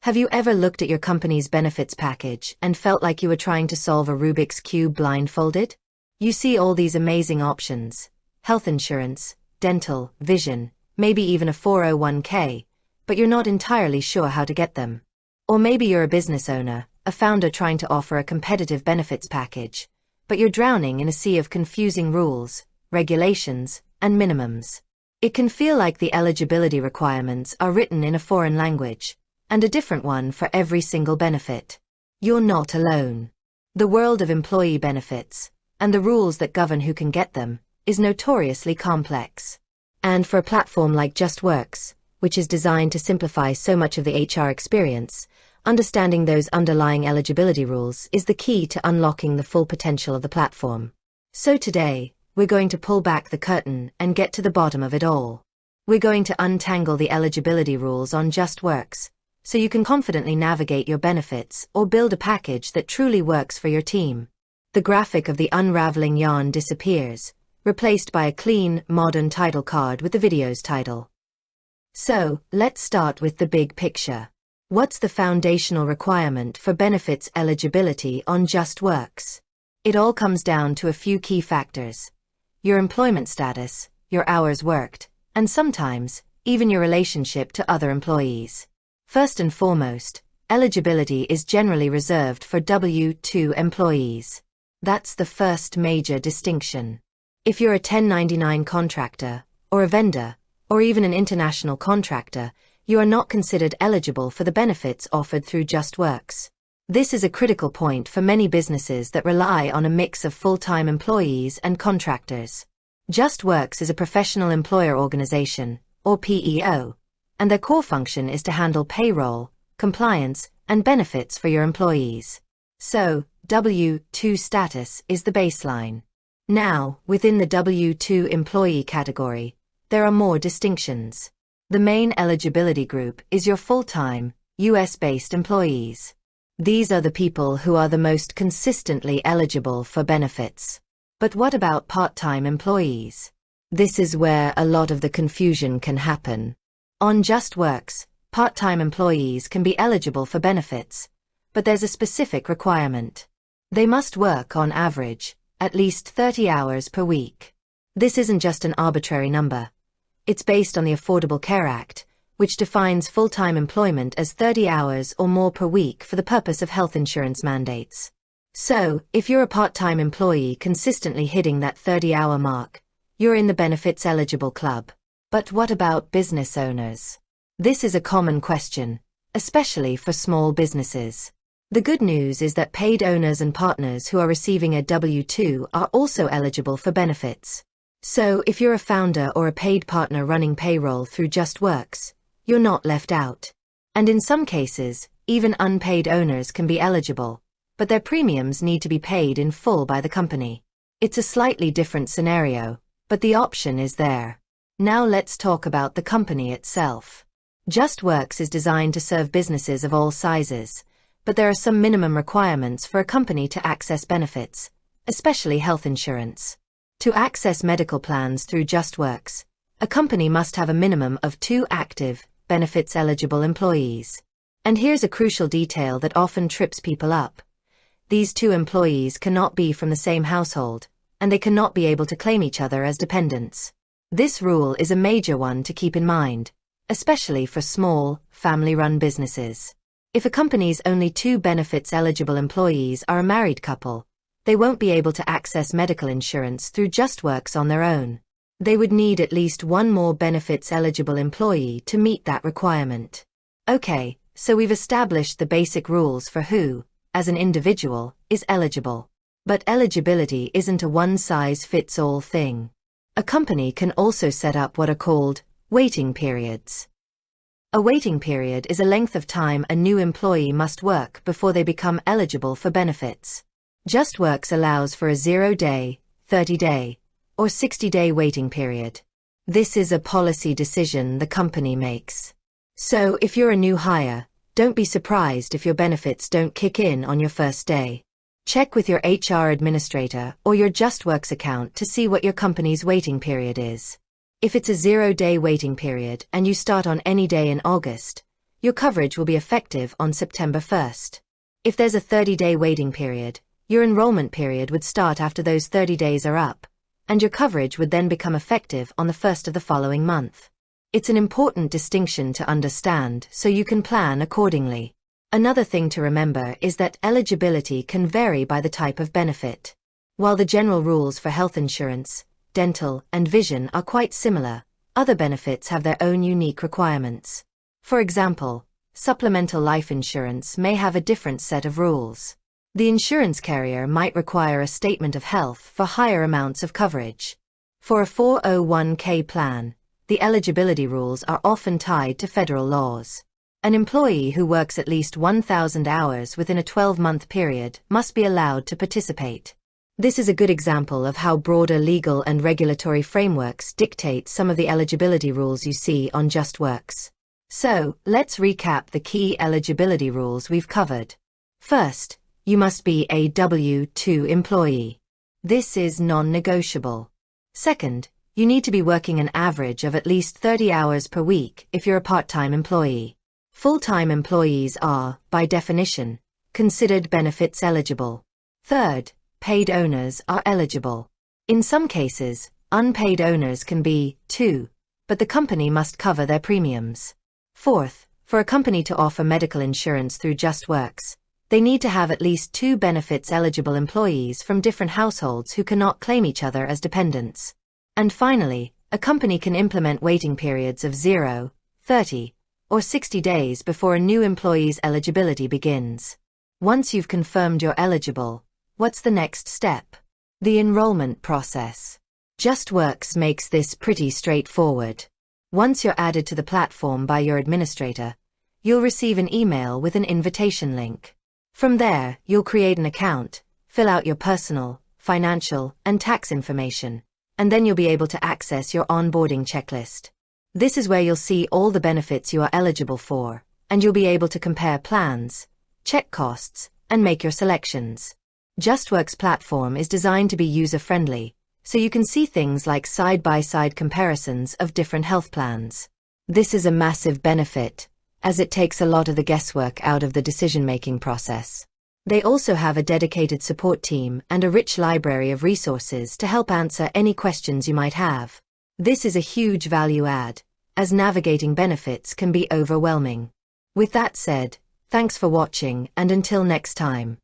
Have you ever looked at your company's benefits package and felt like you were trying to solve a Rubik's Cube blindfolded? You see all these amazing options: health insurance, dental, vision, maybe even a 401k, but you're not entirely sure how to get them. Or maybe you're a business owner, a founder trying to offer a competitive benefits package, but you're drowning in a sea of confusing rules, regulations, and minimums. It can feel like the eligibility requirements are written in a foreign language, and a different one for every single benefit. You're not alone. The world of employee benefits, and the rules that govern who can get them, is notoriously complex. And for a platform like Justworks, which is designed to simplify so much of the HR experience, understanding those underlying eligibility rules is the key to unlocking the full potential of the platform. So today, we're going to pull back the curtain and get to the bottom of it all. We're going to untangle the eligibility rules on Justworks, so you can confidently navigate your benefits or build a package that truly works for your team. The graphic of the unraveling yarn disappears, replaced by a clean, modern title card with the video's title. So, let's start with the big picture. What's the foundational requirement for benefits eligibility on Justworks? It all comes down to a few key factors: your employment status, your hours worked, and sometimes, even your relationship to other employees. First and foremost, eligibility is generally reserved for W-2 employees. That's the first major distinction. If you're a 1099 contractor, or a vendor, or even an international contractor, you are not considered eligible for the benefits offered through Justworks. This is a critical point for many businesses that rely on a mix of full-time employees and contractors. Justworks is a professional employer organization, or PEO, and their core function is to handle payroll, compliance, and benefits for your employees. So, W-2 status is the baseline. Now, within the W-2 employee category, there are more distinctions. The main eligibility group is your full-time, US-based employees. These are the people who are the most consistently eligible for benefits. But what about part-time employees? This is where a lot of the confusion can happen. On Justworks, part-time employees can be eligible for benefits, but there's a specific requirement. They must work on average, at least 30 hours per week. This isn't just an arbitrary number. It's based on the Affordable Care Act, which defines full-time employment as 30 hours or more per week for the purpose of health insurance mandates. So, if you're a part-time employee consistently hitting that 30-hour mark, you're in the benefits-eligible club. But what about business owners? This is a common question, especially for small businesses. The good news is that paid owners and partners who are receiving a W-2 are also eligible for benefits. So, if you're a founder or a paid partner running payroll through Justworks, you're not left out. And in some cases, even unpaid owners can be eligible, but their premiums need to be paid in full by the company. It's a slightly different scenario, but the option is there. Now let's talk about the company itself. Justworks is designed to serve businesses of all sizes, but there are some minimum requirements for a company to access benefits, especially health insurance. To access medical plans through Justworks, a company must have a minimum of 2 active, benefits-eligible employees. And here's a crucial detail that often trips people up. These 2 employees cannot be from the same household, and they cannot be able to claim each other as dependents. This rule is a major one to keep in mind, especially for small, family-run businesses. If a company's only 2 benefits-eligible employees are a married couple, they won't be able to access medical insurance through Justworks on their own. They would need at least 1 more benefits-eligible employee to meet that requirement. Okay, so we've established the basic rules for who, as an individual, is eligible. But eligibility isn't a one-size-fits-all thing. A company can also set up what are called waiting periods. A waiting period is a length of time a new employee must work before they become eligible for benefits. Justworks allows for a 0-day, 30-day, or 60-day waiting period. This is a policy decision the company makes. So if you're a new hire, don't be surprised if your benefits don't kick in on your first day. Check with your HR administrator or your Justworks account to see what your company's waiting period is. If it's a 0-day waiting period and you start on any day in August, your coverage will be effective on September 1st. If there's a 30-day waiting period, your enrollment period would start after those 30 days are up, and your coverage would then become effective on the 1st of the following month. It's an important distinction to understand so you can plan accordingly. Another thing to remember is that eligibility can vary by the type of benefit. While the general rules for health insurance, dental, and vision are quite similar, other benefits have their own unique requirements. For example, supplemental life insurance may have a different set of rules. The insurance carrier might require a statement of health for higher amounts of coverage. For a 401k plan, the eligibility rules are often tied to federal laws. An employee who works at least 1,000 hours within a 12-month period must be allowed to participate. This is a good example of how broader legal and regulatory frameworks dictate some of the eligibility rules you see on Justworks. So, let's recap the key eligibility rules we've covered. First, you must be a W-2 employee. This is non-negotiable. Second, you need to be working an average of at least 30 hours per week if you're a part-time employee. Full-time employees are, by definition, considered benefits eligible. Third, paid owners are eligible. In some cases, unpaid owners can be, too, but the company must cover their premiums. Fourth, for a company to offer medical insurance through Justworks, they need to have at least 2 benefits-eligible employees from different households who cannot claim each other as dependents. And finally, a company can implement waiting periods of 0, 30, or 60 days before a new employee's eligibility begins. Once you've confirmed you're eligible, what's the next step? The enrollment process. Justworks makes this pretty straightforward. Once you're added to the platform by your administrator, you'll receive an email with an invitation link. From there, you'll create an account, fill out your personal, financial, and tax information, and then you'll be able to access your onboarding checklist. This is where you'll see all the benefits you are eligible for, and you'll be able to compare plans, check costs, and make your selections. Justworks platform is designed to be user-friendly, so you can see things like side-by-side comparisons of different health plans. This is a massive benefit, as it takes a lot of the guesswork out of the decision-making process. They also have a dedicated support team and a rich library of resources to help answer any questions you might have. This is a huge value add, as navigating benefits can be overwhelming. With that said, thanks for watching, and until next time.